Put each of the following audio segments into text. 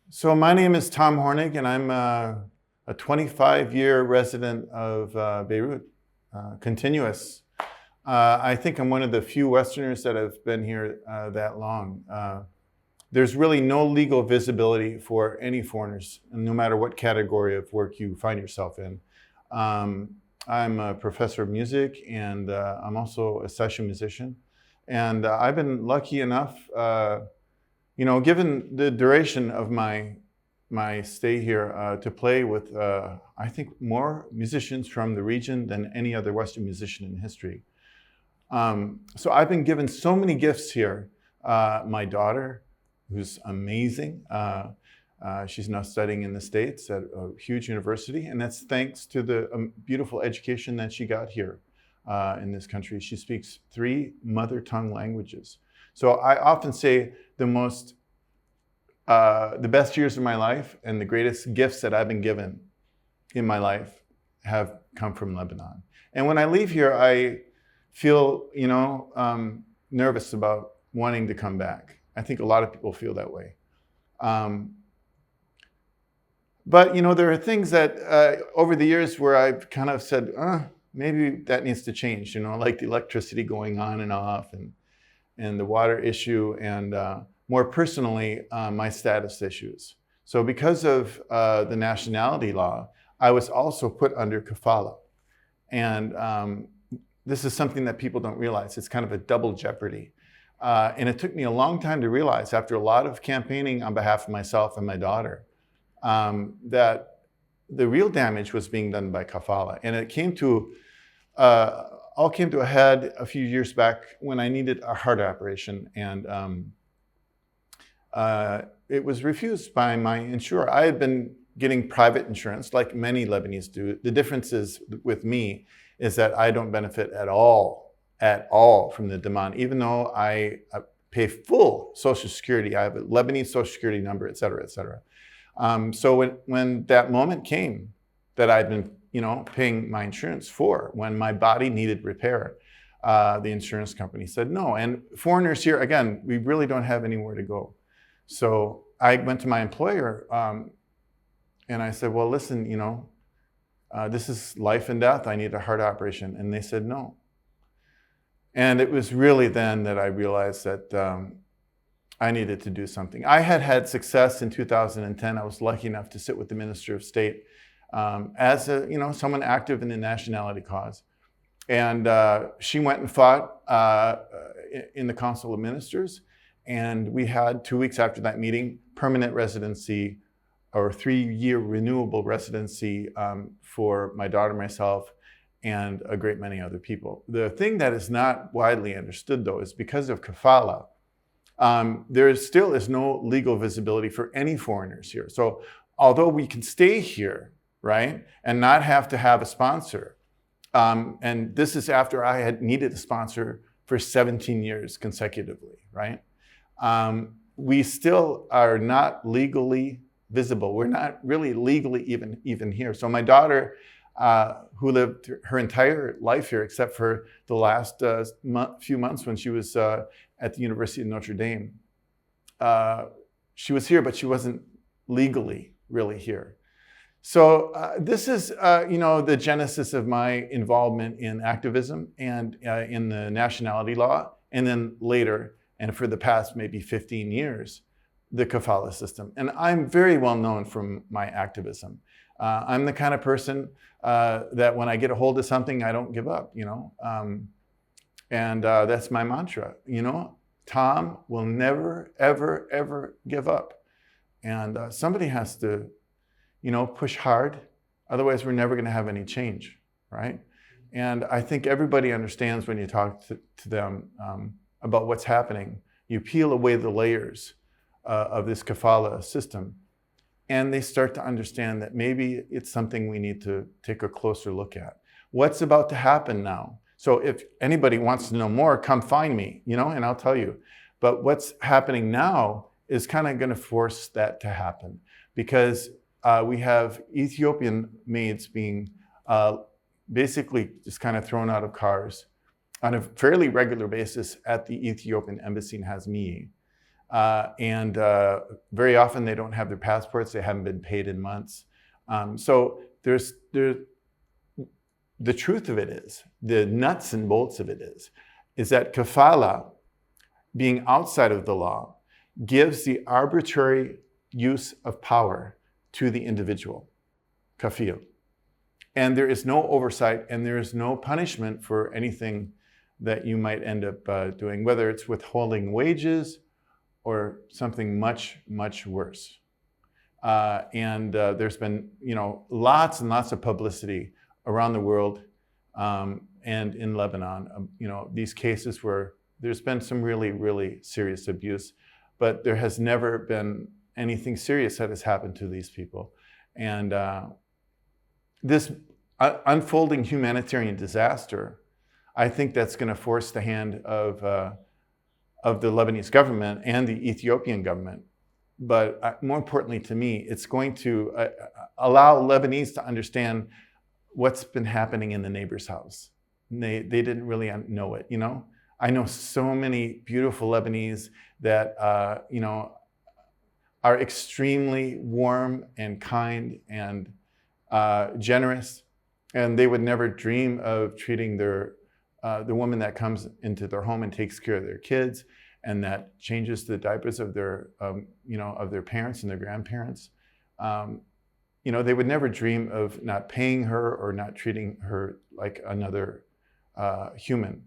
So my name is Tom Hornig, and I'm a 25-year resident of Beirut, continuous. I think I'm one of the few Westerners that have been here that long. There's really no legal visibility for any foreigners, no matter what category of work you find yourself in. I'm a professor of music, and I'm also a session musician. And I've been lucky enough, given the duration of my stay here, to play with, I think, more musicians from the region than any other Western musician in history. So I've been given so many gifts here. My daughter, who's amazing, she's now studying in the States at a huge university, and that's thanks to the beautiful education that she got here in this country. She speaks 3 mother tongue languages. So I often say the best years of my life and the greatest gifts that I've been given in my life have come from Lebanon. And when I leave here, I feel, nervous about wanting to come back. I think a lot of people feel that way. But there are things that over the years where I've kind of said, maybe that needs to change, like the electricity going on and off, and the water issue, and more personally, my status issues. So because of the nationality law, I was also put under kafala. And this is something that people don't realize. It's kind of a double jeopardy. And it took me a long time to realize, after a lot of campaigning on behalf of myself and my daughter, that the real damage was being done by kafala. And it all came to a head a few years back when I needed a heart operation, and it was refused by my insurer. I had been getting private insurance, like many Lebanese do. The difference is with me is that I don't benefit at all from the demand, even though I pay full Social Security. I have a Lebanese Social Security number, et cetera, et cetera. So when that moment came that I'd been, paying my insurance for, when my body needed repair, the insurance company said no. And foreigners here, again, we really don't have anywhere to go. So I went to my employer, and I said, well, listen, this is life and death. I need a heart operation. And they said no. And it was really then that I realized that I needed to do something. I had had success in 2010. I was lucky enough to sit with the Minister of State as someone active in the nationality cause. And she went and fought in the Council of Ministers. And we had, 2 weeks after that meeting, permanent residency or 3-year renewable residency for my daughter, myself, and a great many other people. The thing that is not widely understood, though, is because of kafala, there still is no legal visibility for any foreigners here. So although we can stay here, right, and not have to have a sponsor, and this is after I had needed a sponsor for 17 years consecutively, right? We still are not legally visible. We're not really legally even here. So my daughter, who lived her entire life here, except for the last few months when she was at the University of Notre Dame, she was here, but she wasn't legally really here. So this is, the genesis of my involvement in activism and in the nationality law, and then later, and for the past maybe 15 years, the kafala system. And I'm very well known from my activism. I'm the kind of person that when I get a hold of something, I don't give up, and that's my mantra, Tom will never, ever, ever give up. And somebody has to, push hard. Otherwise, we're never going to have any change, right? And I think everybody understands when you talk to them about what's happening. You peel away the layers of this kafala system, and they start to understand that maybe it's something we need to take a closer look at. What's about to happen now? So if anybody wants to know more, come find me, and I'll tell you. But what's happening now is kind of going to force that to happen, because we have Ethiopian maids being basically just kind of thrown out of cars on a fairly regular basis at the Ethiopian embassy in Hazmi. And very often they don't have their passports. They haven't been paid in months. So the truth of it is, the nuts and bolts of it is that kafala, being outside of the law, gives the arbitrary use of power to the individual, kafil. And there is no oversight and there is no punishment for anything that you might end up doing, whether it's withholding wages or something much, much worse. There's been, lots and lots of publicity around the world and in Lebanon, these cases where there's been some really, really serious abuse, but there has never been anything serious that has happened to these people. And this unfolding humanitarian disaster, I think that's going to force the hand of the Lebanese government and the Ethiopian government. But more importantly to me, it's going to allow Lebanese to understand what's been happening in the neighbor's house. They didn't really know it, I know so many beautiful Lebanese that, are extremely warm and kind and generous. And they would never dream of treating the woman that comes into their home and takes care of their kids and that changes the diapers of their, of their parents and their grandparents. They would never dream of not paying her or not treating her like another human.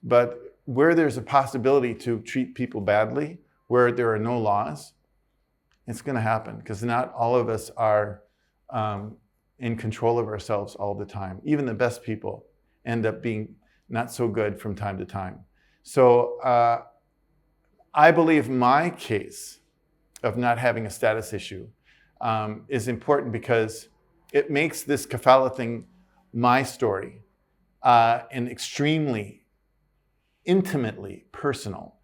But where there's a possibility to treat people badly, where there are no laws, it's going to happen because not all of us are in control of ourselves all the time. Even the best people end up being not so good from time to time. So I believe my case of not having a status issue is important because it makes this kafala thing my story and extremely intimately personal.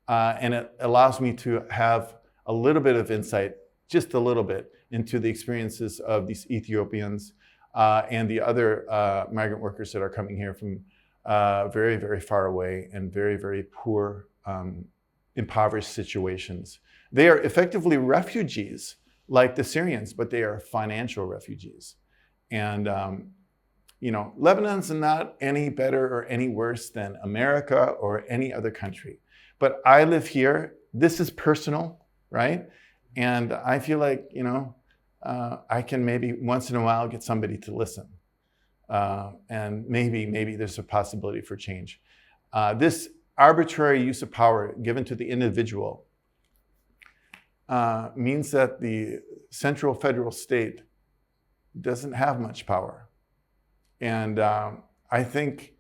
And it allows me to have a little bit of insight, just a little bit, into the experiences of these Ethiopians and the other migrant workers that are coming here from very, very far away and very, very poor, impoverished situations. They are effectively refugees like the Syrians, but they are financial refugees. And Lebanon's not any better or any worse than America or any other country. But I live here. This is personal, right? And I feel like, I can maybe once in a while get somebody to listen. And maybe there's a possibility for change. This arbitrary use of power given to the individual means that the central federal state doesn't have much power. And I think,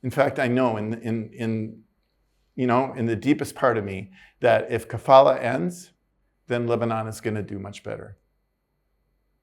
in fact, I know in the deepest part of me that if kafala ends, then Lebanon is going to do much better.